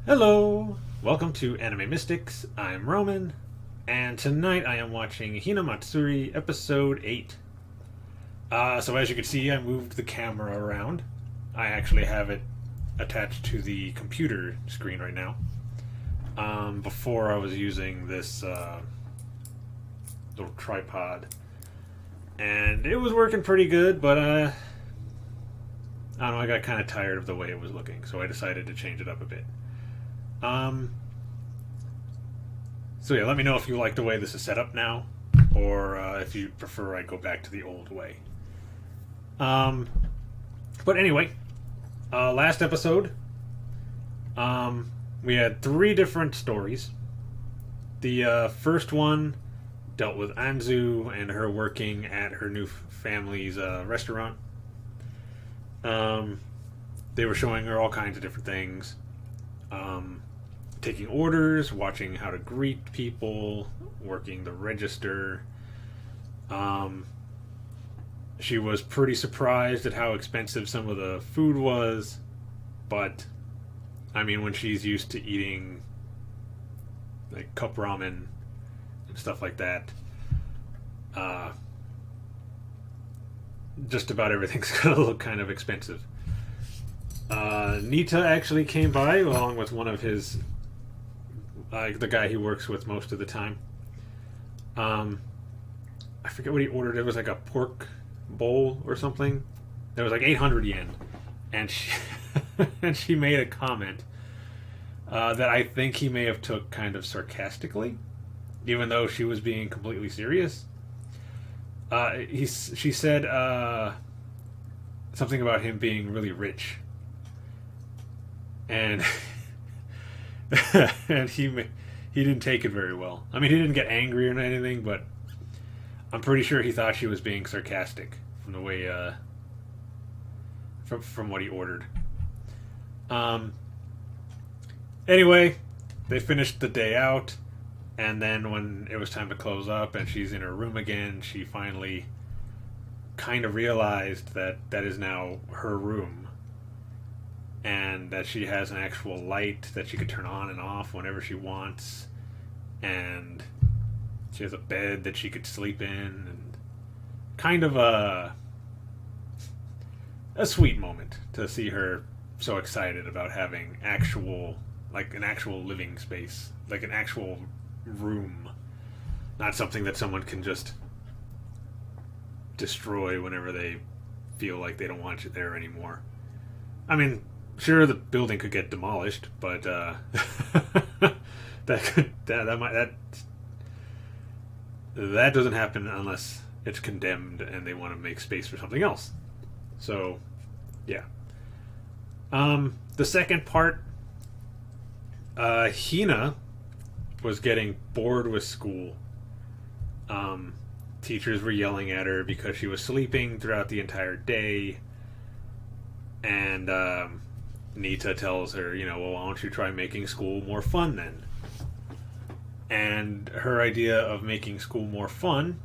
Hello! Welcome to Anime Mystics. I'm Roman, and tonight I am watching Hinamatsuri episode 8. So as you can see, I moved the camera around. I actually have it attached to the computer screen right now. Before I was using this little tripod. And it was working pretty good, but I don't know, I got kind of tired of the way it was looking, so I decided to change it up a bit. So yeah, let me know if you like the way this is set up now, or if you prefer I go back to the old way. But anyway, last episode, we had 3 different stories. The first one dealt with Anzu and her working at her new family's restaurant. They were showing her all kinds of different things. Taking orders, watching how to greet people, working the register. She was pretty surprised at how expensive some of the food was, but I mean, when she's used to eating like cup ramen and stuff like that, just about everything's gonna look kind of expensive. Nita actually came by along with one of his, the guy he works with most of the time. I forget what he ordered. It was like a pork bowl or something. It was like 800 yen, and she and she made a comment that I think he may have took kind of sarcastically, even though she was being completely serious. She said something about him being really rich, and and he didn't take it very well. I mean, he didn't get angry or anything, but I'm pretty sure he thought she was being sarcastic from the way from what he ordered. Anyway, they finished the day out, and then when it was time to close up and she's in her room again, she finally kind of realized that that is now her room, and that she has an actual light that she could turn on and off whenever she wants, and she has a bed that she could sleep in, and kind of a sweet moment to see her so excited about having an actual living space, like an actual room, not something that someone can just destroy whenever they feel like they don't want you there anymore. I mean, sure, the building could get demolished, but that doesn't happen unless it's condemned and they want to make space for something else. So, yeah. The second part, Hina was getting bored with school. Teachers were yelling at her because she was sleeping throughout the entire day, and Nita tells her, well, why don't you try making school more fun then? And her idea of making school more fun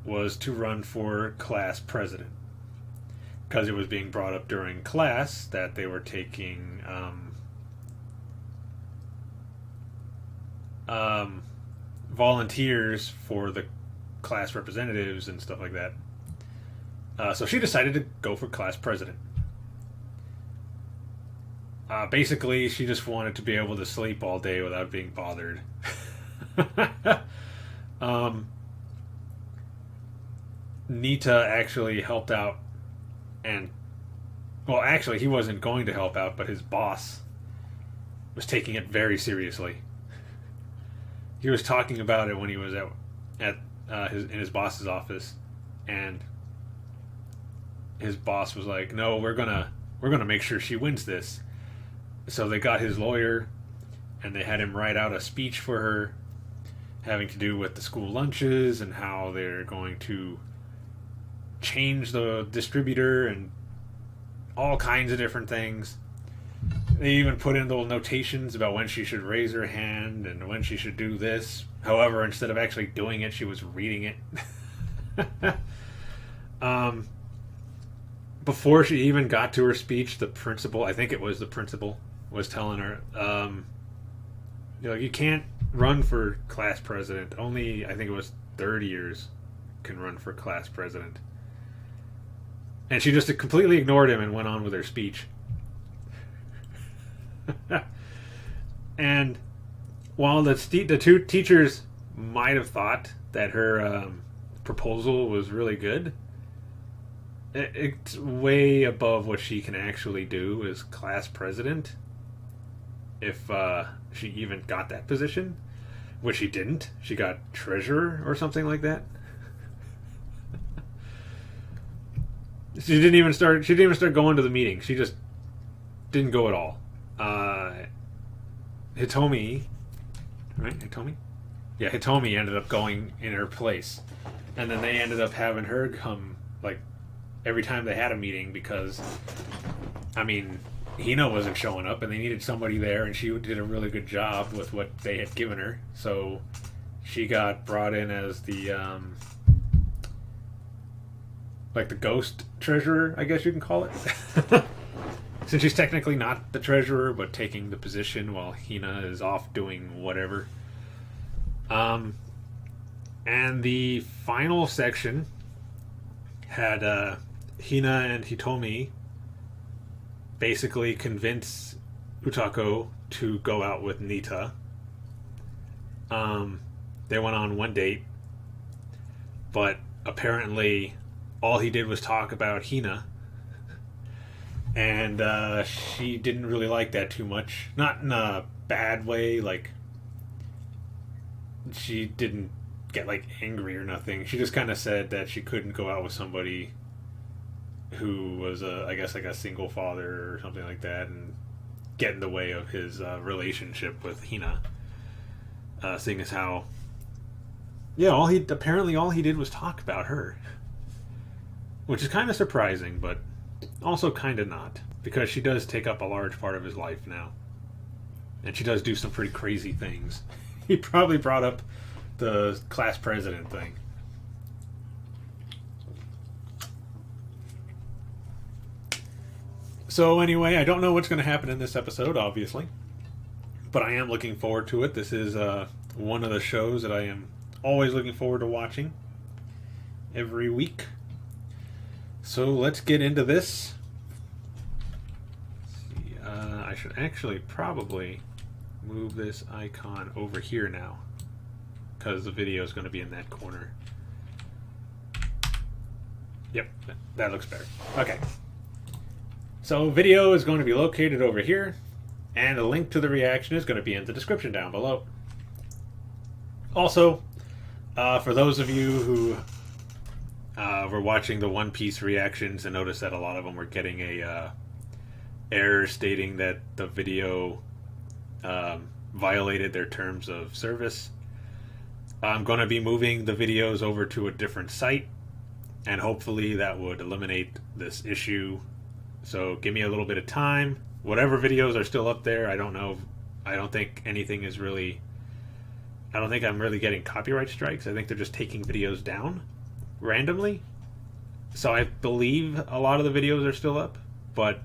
was to run for class president, because it was being brought up during class that they were taking volunteers for the class representatives and stuff like that. So she decided to go for class president. Basically, she just wanted to be able to sleep all day without being bothered. Nita actually helped out, and well, actually, he wasn't going to help out, but his boss was taking it very seriously. He was talking about it when he was in his boss's office, and his boss was like, "No, we're gonna make sure she wins this." So they got his lawyer, and they had him write out a speech for her, having to do with the school lunches and how they're going to change the distributor and all kinds of different things. They even put in little notations about when she should raise her hand and when she should do this. However, instead of actually doing it, she was reading it. Before she even got to her speech, the principal, I think it was the principal, was telling her, you can't run for class president. Only, I think it was third years can run for class president. And she just completely ignored him and went on with her speech. And while the two teachers might have thought that her proposal was really good, it's way above what she can actually do as class president. If she even got that position, which she didn't. She got treasurer or something like that. She didn't even start going to the meeting. She just didn't go at all. Hitomi, right? Hitomi? Yeah, Hitomi ended up going in her place. And then they ended up having her come, like, every time they had a meeting because, I mean, Hina wasn't showing up and they needed somebody there, and she did a really good job with what they had given her. So she got brought in as the, like the ghost treasurer, I guess you can call it. Since she's technically not the treasurer, but taking the position while Hina is off doing whatever. And the final section had Hina and Hitomi basically convince Utako to go out with Nita. They went on one date, but apparently all he did was talk about Hina. And she didn't really like that too much. Not in a bad way, like she didn't get like angry or nothing. She just kind of said that she couldn't go out with somebody who was I guess like a single father or something like that, and get in the way of his relationship with Hina. Seeing as how, yeah, all he did was talk about her, which is kind of surprising, but also kind of not, because she does take up a large part of his life now, and she does do some pretty crazy things. He probably brought up the class president thing. So anyway, I don't know what's going to happen in this episode, obviously, but I am looking forward to it. This is one of the shows that I am always looking forward to watching every week. So let's get into this. Let's see, I should actually probably move this icon over here now, because the video is going to be in that corner. Yep, that looks better. Okay. So video is going to be located over here, and a link to the reaction is going to be in the description down below. Also, for those of you who were watching the One Piece reactions and noticed that a lot of them were getting a error stating that the video violated their terms of service, I'm going to be moving the videos over to a different site, and hopefully that would eliminate this issue. So give me a little bit of time. Whatever videos are still up there, I don't know. I don't think anything is really... I don't think I'm really getting copyright strikes. I think they're just taking videos down randomly. So I believe a lot of the videos are still up, but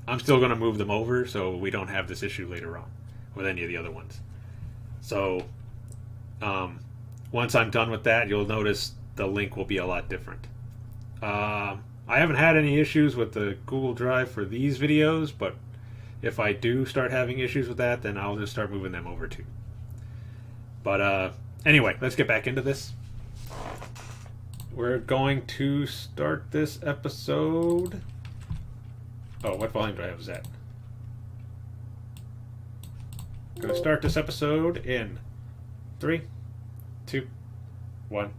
I'm still going to move them over so we don't have this issue later on with any of the other ones. So once I'm done with that, you'll notice the link will be a lot different. I haven't had any issues with the Google Drive for these videos, but if I do start having issues with that, then I'll just start moving them over too. But anyway, let's get back into this. We're going to start this episode. Oh, what volume do I have set? Going to start this episode in 3, 2, 1.